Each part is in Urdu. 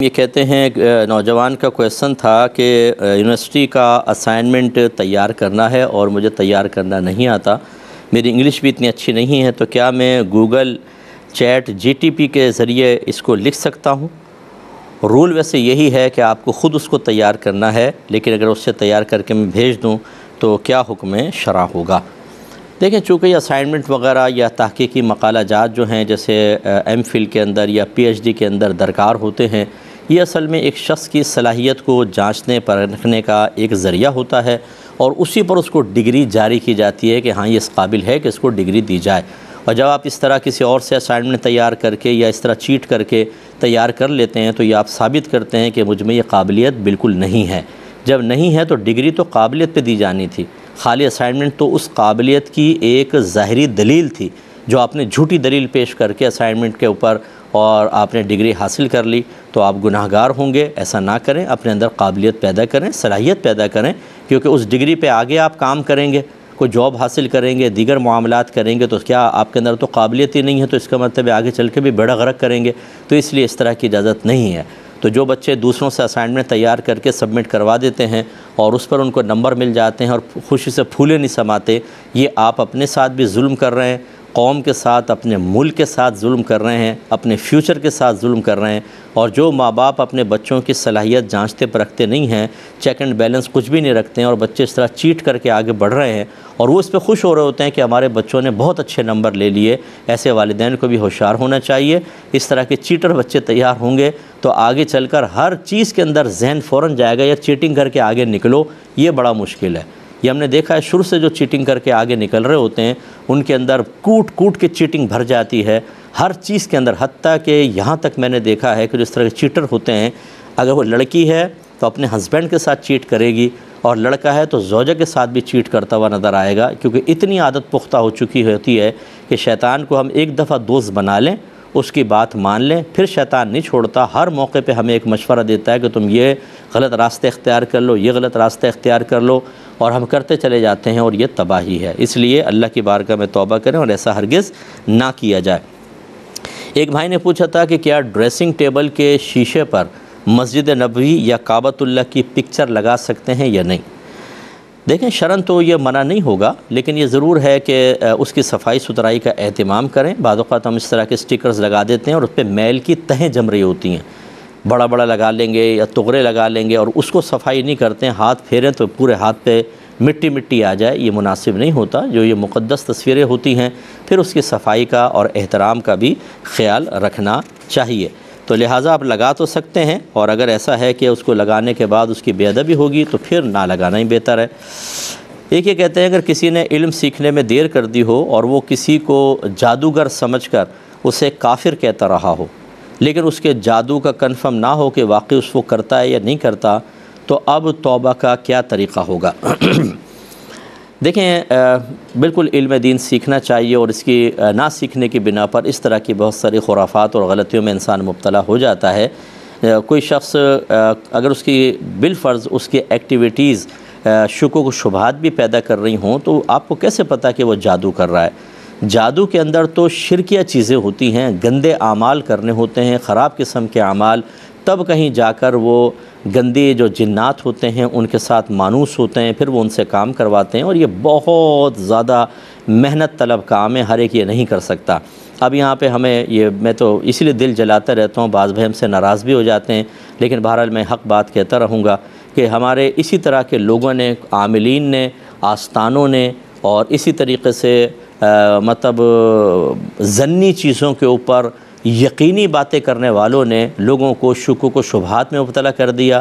یہ کہتے ہیں نوجوان کا کویشچن تھا کہ یونیورسٹی کا اسائنمنٹ تیار کرنا ہے اور مجھے تیار کرنا نہیں آتا، میری انگلش بھی اتنی اچھی نہیں ہے، تو کیا میں گوگل چیٹ GTP کے ذریعے اس کو لکھ سکتا ہوں؟ رول ویسے یہی ہے کہ آپ کو خود اس کو تیار کرنا ہے، لیکن اگر اس سے تیار کر کے میں بھیج دوں تو کیا حکم شرع ہوگا؟ دیکھیں، چونکہ یہ اسائنمنٹ وغیرہ یا تحقیقی مقالہ جات جو ہیں جیسے MPhil کے اندر یا PhD کے اندر درکار ہوتے ہیں، یہ اصل میں ایک شخص کی صلاحیت کو جانچنے پرکھنے کا ایک ذریعہ ہوتا ہے، اور اسی پر اس کو ڈگری جاری کی جاتی ہے کہ ہاں یہ اس قابل ہے کہ اس کو ڈگری دی جائے۔ اور جب آپ اس طرح کسی اور سے اسائنمنٹ تیار کر کے یا اس طرح چیٹ کر کے تیار کر لیتے ہیں تو یہ آپ ثابت کرتے ہیں کہ مجھ میں یہ قابلیت بالکل نہیں ہے۔ جب نہیں ہے تو ڈگری تو قابلیت پہ دی جانی تھی، خالی اسائنمنٹ تو اس قابلیت کی ایک ظاہری دلیل تھی جو آپ نے جھوٹی دلیل پیش کر کے اسائنمنٹ کے اوپر اور آپ نے ڈگری حاصل کر لی، تو آپ گناہ گار ہوں گے۔ ایسا نہ کریں، اپنے اندر قابلیت پیدا کریں، صلاحیت پیدا کریں، کیونکہ اس ڈگری پہ آگے آپ کام کریں گے، کوئی جاب حاصل کریں گے، دیگر معاملات کریں گے، تو کیا آپ کے اندر تو قابلیت ہی نہیں ہے، تو اس کا مطلب آگے چل کے بھی بیڑا غرق کریں گے، تو اس لیے اس طرح کی اجازت نہیں ہے۔ تو جو بچے دوسروں سے اسائنمنٹ تیار کر کے سبمٹ کروا دیتے ہیں اور اس پر ان کو نمبر مل جاتے ہیں اور خوشی سے پھولے نہیں سماتے، یہ آپ اپنے ساتھ بھی ظلم کر رہے ہیں، قوم کے ساتھ، اپنے ملک کے ساتھ ظلم کر رہے ہیں، اپنے فیوچر کے ساتھ ظلم کر رہے ہیں۔ اور جو ماں باپ اپنے بچوں کی صلاحیت جانچتے پرکھتے نہیں ہیں، چیک اینڈ بیلنس کچھ بھی نہیں رکھتے ہیں، اور بچے اس طرح چیٹ کر کے آگے بڑھ رہے ہیں اور وہ اس پہ خوش ہو رہے ہوتے ہیں کہ ہمارے بچوں نے بہت اچھے نمبر لے لیے، ایسے والدین کو بھی ہوشیار ہونا چاہیے۔ اس طرح کے چیٹر بچے تیار ہوں گے تو آگے چل کر ہر چیز کے اندر ذہن فوراً جائے گا یا چیٹنگ کر کے آگے نکلو، یہ بڑا مشکل ہے۔ یہ ہم نے دیکھا ہے، شروع سے جو چیٹنگ کر کے آگے نکل رہے ہوتے ہیں ان کے اندر کوٹ کوٹ کے چیٹنگ بھر جاتی ہے ہر چیز کے اندر، حتیٰ کہ یہاں تک میں نے دیکھا ہے کہ جس طرح کے چیٹر ہوتے ہیں، اگر وہ لڑکی ہے تو اپنے ہسبینڈ کے ساتھ چیٹ کرے گی، اور لڑکا ہے تو زوجہ کے ساتھ بھی چیٹ کرتا ہوا نظر آئے گا، کیونکہ اتنی عادت پختہ ہو چکی ہوتی ہے کہ شیطان کو ہم ایک دفعہ دوست بنا لیں، اس کی بات مان لیں، پھر شیطان نہیں چھوڑتا، ہر موقع پہ ہمیں ایک مشورہ دیتا ہے کہ تم یہ غلط راستہ اختیار کر لو، یہ غلط راستہ اختیار کر لو، اور ہم کرتے چلے جاتے ہیں، اور یہ تباہی ہے۔ اس لیے اللہ کی بارگاہ میں توبہ کریں اور ایسا ہرگز نہ کیا جائے۔ ایک بھائی نے پوچھا تھا کہ کیا ڈریسنگ ٹیبل کے شیشے پر مسجد نبوی یا کعبۃ اللہ کی پکچر لگا سکتے ہیں یا نہیں؟ دیکھیں، شرعاً تو یہ منع نہیں ہوگا، لیکن یہ ضرور ہے کہ اس کی صفائی ستھرائی کا اہتمام کریں۔ بعض اوقات ہم اس طرح کے سٹیکرز لگا دیتے ہیں اور اس پہ میل کی تہیں جم رہی ہوتی ہیں، بڑا بڑا لگا لیں گے یا تغرے لگا لیں گے اور اس کو صفائی نہیں کرتے ہیں، ہاتھ پھیریں تو پورے ہاتھ پہ مٹی مٹی آ جائے، یہ مناسب نہیں ہوتا۔ جو یہ مقدس تصویریں ہوتی ہیں پھر اس کی صفائی کا اور احترام کا بھی خیال رکھنا چاہیے۔ تو لہٰذا آپ لگا تو سکتے ہیں، اور اگر ایسا ہے کہ اس کو لگانے کے بعد اس کی بے ادبی ہوگی تو پھر نہ لگانا ہی بہتر ہے۔ ایک یہ کہتے ہیں اگر کسی نے علم سیکھنے میں دیر کر دی ہو اور وہ کسی کو جادوگر سمجھ کر اسے کافر کہتا رہا ہو، لیکن اس کے جادو کا کنفرم نہ ہو کہ واقعی اس کو کرتا ہے یا نہیں کرتا، تو اب توبہ کا کیا طریقہ ہوگا؟ دیکھیں، بالکل علم دین سیکھنا چاہیے، اور اس کی نہ سیکھنے کی بنا پر اس طرح کی بہت ساری خرافات اور غلطیوں میں انسان مبتلا ہو جاتا ہے۔ کوئی شخص اگر اس کی بالفرض اس کی ایکٹیویٹیز شکوک و شبہات بھی پیدا کر رہی ہوں، تو آپ کو کیسے پتہ کہ وہ جادو کر رہا ہے؟ جادو کے اندر تو شرکیہ چیزیں ہوتی ہیں، گندے اعمال کرنے ہوتے ہیں، خراب قسم کے اعمال، تب کہیں جا کر وہ گندے جو جنات ہوتے ہیں ان کے ساتھ مانوس ہوتے ہیں، پھر وہ ان سے کام کرواتے ہیں، اور یہ بہت زیادہ محنت طلب کام ہے، ہر ایک یہ نہیں کر سکتا۔ اب یہاں پہ ہمیں میں تو اسی لیے دل جلاتا رہتا ہوں، بعض بھائی ہم سے ناراض بھی ہو جاتے ہیں، لیکن بہرحال میں حق بات کہتا رہوں گا کہ ہمارے اسی طرح کے لوگوں نے، عاملین نے، آستانوں نے، اور اسی طریقے سے مطلب ظنی چیزوں کے اوپر یقینی باتیں کرنے والوں نے لوگوں کو شکوک و شبہات میں مبتلا کر دیا،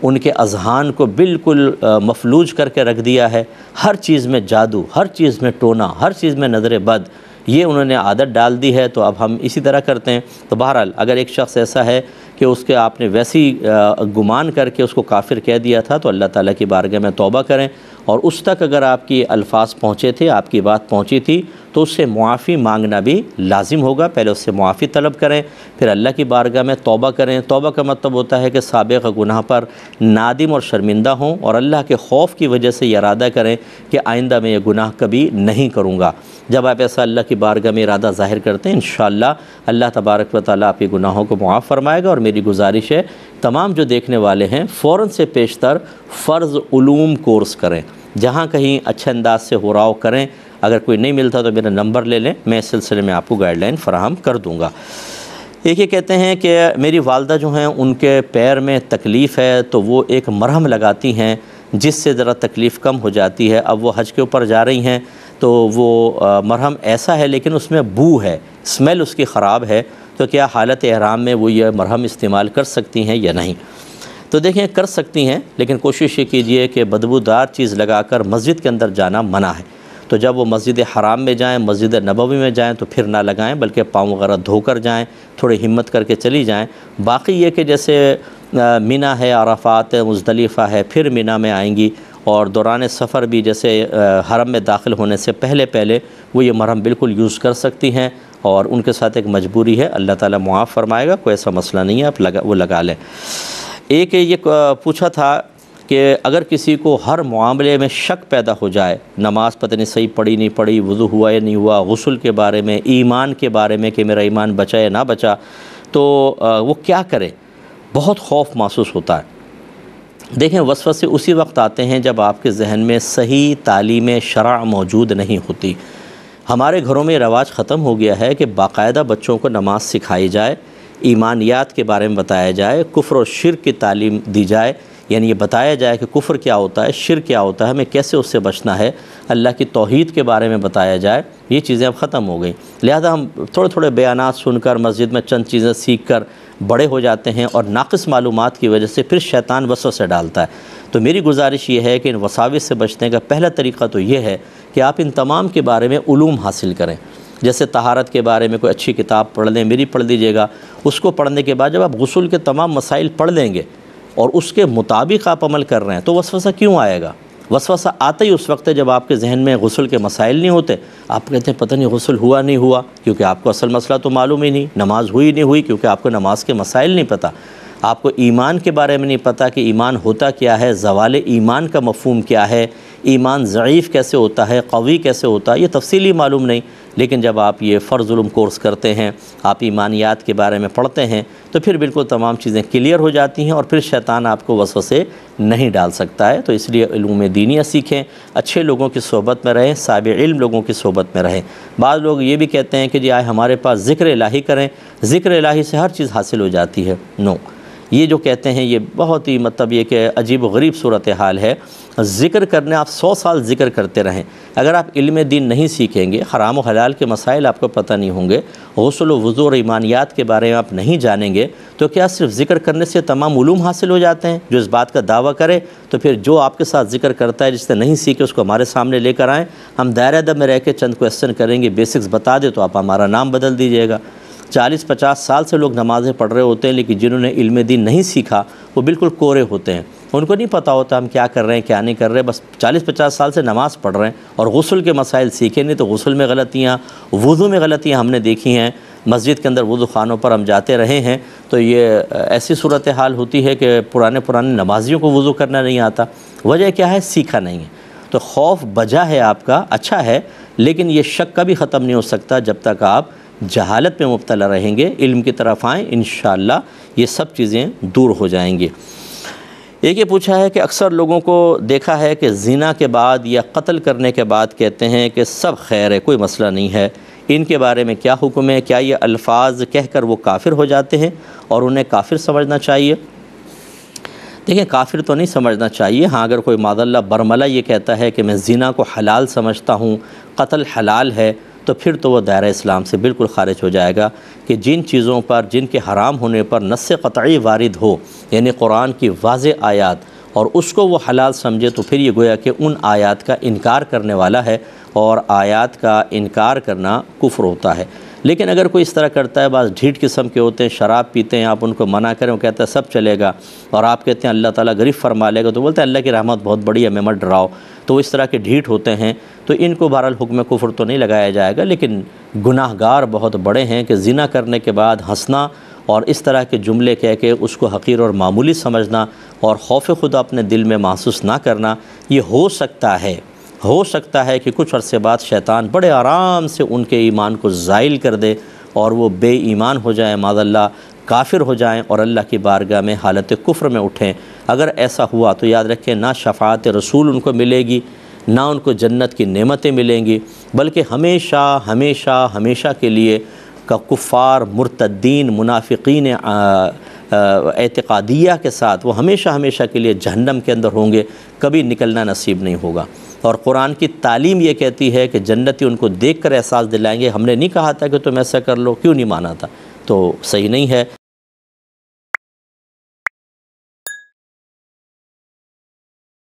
ان کے اذہان کو بالکل مفلوج کر کے رکھ دیا ہے، ہر چیز میں جادو، ہر چیز میں ٹونا، ہر چیز میں نظر بد، یہ انہوں نے عادت ڈال دی ہے، تو اب ہم اسی طرح کرتے ہیں۔ تو بہرحال اگر ایک شخص ایسا ہے کہ اس کے آپ نے ویسی گمان کر کے اس کو کافر کہہ دیا تھا، تو اللہ تعالیٰ کی بارگاہ میں توبہ کریں، اور اس تک اگر آپ کی الفاظ پہنچے تھے، آپ کی بات پہنچی تھی، تو اس سے معافی مانگنا بھی لازم ہوگا۔ پہلے اس سے معافی طلب کریں، پھر اللہ کی بارگاہ میں توبہ کریں۔ توبہ کا مطلب ہوتا ہے کہ سابق گناہ پر نادم اور شرمندہ ہوں، اور اللہ کے خوف کی وجہ سے یہ ارادہ کریں کہ آئندہ میں یہ گناہ کبھی نہیں کروں گا۔ جب آپ ایسا اللہ کی بارگاہ میں ارادہ ظاہر کرتے ہیں انشاءاللہ اللہ تبارک و تعالیٰ آپ کے گناہوں کو معاف فرمائے گا۔ اور میری گزارش ہے تمام جو دیکھنے والے ہیں فوراً سے پیشتر فرض علوم کورس کریں، جہاں کہیں اچھے انداز سے ہو رہا ہو کریں۔ اگر کوئی نہیں ملتا تو میرا نمبر لے لیں، میں اس سلسلے میں آپ کو گائیڈ لائن فراہم کر دوں گا۔ ایک یہ کہتے ہیں کہ میری والدہ جو ہیں ان کے پیر میں تکلیف ہے تو وہ ایک مرہم لگاتی ہیں جس سے ذرا تکلیف کم ہو جاتی ہے۔ اب وہ حج کے اوپر جا رہی ہیں تو وہ مرہم ایسا ہے لیکن اس میں بو ہے، اسمیل اس کی خراب ہے، تو کیا حالت احرام میں وہ یہ مرہم استعمال کر سکتی ہیں یا نہیں؟ تو دیکھیں کر سکتی ہیں، لیکن کوشش یہ کیجئے کہ بدبودار چیز لگا کر مسجد کے اندر جانا منع ہے۔ تو جب وہ مسجد حرام میں جائیں، مسجد نبوی میں جائیں تو پھر نہ لگائیں، بلکہ پاؤں وغیرہ دھو کر جائیں، تھوڑی ہمت کر کے چلی جائیں۔ باقی یہ کہ جیسے منی ہے، عرفات ہے، مزدلفہ ہے، پھر منی میں آئیں گی، اور دوران سفر بھی جیسے حرم میں داخل ہونے سے پہلے وہ یہ مرہم بالکل یوز کر سکتی ہیں، اور ان کے ساتھ ایک مجبوری ہے، اللہ تعالیٰ معاف فرمائے گا، کوئی ایسا مسئلہ نہیں ہے، آپ وہ لگا لیں۔ ایک یہ پوچھا تھا کہ اگر کسی کو ہر معاملے میں شک پیدا ہو جائے، نماز پتہ نہیں صحیح پڑھی نہیں پڑھی، وضو ہوا یا نہیں ہوا، غسل کے بارے میں، ایمان کے بارے میں کہ میرا ایمان بچا یا نہ بچا، تو وہ کیا کرے؟ بہت خوف محسوس ہوتا ہے۔ دیکھیں وسوسے اسی وقت آتے ہیں جب آپ کے ذہن میں صحیح تعلیم شرع موجود نہیں ہوتی۔ ہمارے گھروں میں رواج ختم ہو گیا ہے کہ باقاعدہ بچوں کو نماز سکھائی جائے، ایمانیات کے بارے میں بتایا جائے، کفر و شرک کی تعلیم دی جائے، یعنی یہ بتایا جائے کہ کفر کیا ہوتا ہے، شرک کیا ہوتا ہے، ہمیں کیسے اس سے بچنا ہے، اللہ کی توحید کے بارے میں بتایا جائے۔ یہ چیزیں اب ختم ہو گئیں، لہذا ہم تھوڑے بیانات سن کر مسجد میں چند چیزیں سیکھ کر بڑے ہو جاتے ہیں، اور ناقص معلومات کی وجہ سے پھر شیطان وسوسے ڈالتا ہے۔ تو میری گزارش یہ ہے کہ ان وساوس سے بچنے کا پہلا طریقہ تو یہ ہے کہ آپ ان تمام کے بارے میں علوم حاصل کریں۔ جیسے طہارت کے بارے میں کوئی اچھی کتاب پڑھ لیں، میری پڑھ لیجیے گا، اس کو پڑھنے کے بعد جب آپ غسل کے تمام مسائل پڑھ لیں گے اور اس کے مطابق آپ عمل کر رہے ہیں تو وسوسہ کیوں آئے گا؟ وسوسہ آتا ہی اس وقت ہے جب آپ کے ذہن میں غسل کے مسائل نہیں ہوتے، آپ کہتے ہیں پتہ نہیں غسل ہوا نہیں ہوا، کیونکہ آپ کو اصل مسئلہ تو معلوم ہی نہیں، نماز ہوئی نہیں ہوئی کیونکہ آپ کو نماز کے مسائل نہیں پتہ، آپ کو ایمان کے بارے میں نہیں پتہ کہ ایمان ہوتا کیا ہے، زوال ایمان کا مفہوم کیا ہے، ایمان ضعیف کیسے ہوتا ہے، قوی کیسے ہوتا ہے، یہ تفصیلی معلوم نہیں۔ لیکن جب آپ یہ فرض علوم کورس کرتے ہیں، آپ ایمانیات کے بارے میں پڑھتے ہیں، تو پھر بالکل تمام چیزیں کلیئر ہو جاتی ہیں، اور پھر شیطان آپ کو وسوسے نہیں ڈال سکتا ہے۔ تو اس لیے علوم دینیہ سیکھیں، اچھے لوگوں کی صحبت میں رہیں، صاحب علم لوگوں کی صحبت میں رہیں۔ بعض لوگ یہ بھی کہتے ہیں کہ جی آئے ہمارے پاس ذکر الہی کریں، ذکر الہی سے ہر چیز حاصل ہو جاتی ہے۔ نو، یہ جو کہتے ہیں یہ بہت ہی مطلب یہ کہ عجیب و غریب صورتحال ہے۔ ذکر کرنے آپ 100 سال ذکر کرتے رہیں، اگر آپ علم دین نہیں سیکھیں گے، حرام و حلال کے مسائل آپ کو پتہ نہیں ہوں گے، غسل و وضو اور ایمانیات کے بارے میں آپ نہیں جانیں گے، تو کیا صرف ذکر کرنے سے تمام علوم حاصل ہو جاتے ہیں؟ جو اس بات کا دعویٰ کرے تو پھر جو آپ کے ساتھ ذکر کرتا ہے جس نے نہیں سیکھے اس کو ہمارے سامنے لے کر آئیں، ہم دائرہ ادب میں رہ کے چند کویسچن کریں گے، بیسکس بتا دے تو آپ ہمارا نام بدل دیجیے گا۔ 40-50 سال سے لوگ نمازیں پڑھ رہے ہوتے ہیں، لیکن جنہوں نے علم دین نہیں سیکھا وہ بالکل کورے ہوتے ہیں، ان کو نہیں پتہ ہوتا ہم کیا کر رہے ہیں کیا نہیں کر رہے، بس 40-50 سال سے نماز پڑھ رہے ہیں اور غسل کے مسائل سیکھے نہیں، تو غسل میں غلطیاں، وضو میں غلطیاں ہم نے دیکھی ہیں، مسجد کے اندر وضو خانوں پر ہم جاتے رہے ہیں، تو یہ ایسی صورتحال ہوتی ہے کہ پرانے نمازیوں کو وضو کرنا نہیں آتا۔ وجہ کیا ہے؟ سیکھا نہیں ہے۔ تو خوف بجا ہے آپ کا، اچھا ہے، لیکن یہ شک کبھی ختم نہیں ہو سکتا جب تک آپ جہالت میں مبتلا رہیں گے۔ علم کی طرف آئیں، انشاءاللہ یہ سب چیزیں دور ہو جائیں گی۔ ایک یہ پوچھا ہے کہ اکثر لوگوں کو دیکھا ہے کہ زنا کے بعد یا قتل کرنے کے بعد کہتے ہیں کہ سب خیر ہے، کوئی مسئلہ نہیں ہے، ان کے بارے میں کیا حکم ہے؟ کیا یہ الفاظ کہہ کر وہ کافر ہو جاتے ہیں اور انہیں کافر سمجھنا چاہیے؟ دیکھیں کافر تو نہیں سمجھنا چاہیے، ہاں اگر کوئی معاذ اللہ برملا یہ کہتا ہے کہ میں زنا کو حلال سمجھتا ہوں، قتل حلال ہے، تو پھر تو وہ دائرہ اسلام سے بالکل خارج ہو جائے گا، کہ جن چیزوں پر جن کے حرام ہونے پر نص قطعی وارد ہو، یعنی قرآن کی واضح آیات، اور اس کو وہ حلال سمجھے، تو پھر یہ گویا کہ ان آیات کا انکار کرنے والا ہے، اور آیات کا انکار کرنا کفر ہوتا ہے۔ لیکن اگر کوئی اس طرح کرتا ہے، بعض ڈھیٹ قسم کے ہوتے ہیں، شراب پیتے ہیں، آپ ان کو منع کریں وہ کہتا ہے سب چلے گا، اور آپ کہتے ہیں اللہ تعالیٰ غریب فرما لے گا، تو بولتے ہیں اللہ کی رحمت بہت بڑی ہے، ہمیں مت ڈراؤ، تو وہ اس طرح کے ڈھیٹ ہوتے ہیں، تو ان کو بہرحال حکم کفر تو نہیں لگایا جائے گا، لیکن گناہ گار بہت بڑے ہیں کہ زنا کرنے کے بعد ہنسنا اور اس طرح کے جملے کہہ کے اس کو حقیر اور معمولی سمجھنا اور خوف خدا اپنے دل میں محسوس نہ کرنا، یہ ہو سکتا ہے ہو سکتا ہے کہ کچھ عرصے بعد شیطان بڑے آرام سے ان کے ایمان کو زائل کر دے اور وہ بے ایمان ہو جائیں، معاذ اللہ کافر ہو جائیں اور اللہ کی بارگاہ میں حالت کفر میں اٹھیں۔ اگر ایسا ہوا تو یاد رکھیں نہ شفاعت رسول ان کو ملے گی، نہ ان کو جنت کی نعمتیں ملیں گی، بلکہ ہمیشہ ہمیشہ ہمیشہ کے لیے کفار، مرتدین، منافقین اعتقادیہ کے ساتھ وہ ہمیشہ ہمیشہ کے لیے جہنم کے اندر ہوں گے، کبھی نکلنا نصیب نہیں ہوگا۔ اور قرآن کی تعلیم یہ کہتی ہے کہ جنتی ان کو دیکھ کر احساس دلائیں گے، ہم نے نہیں کہا تھا کہ تم ایسا کر لو، کیوں نہیں مانا تھا؟ تو صحیح نہیں ہے۔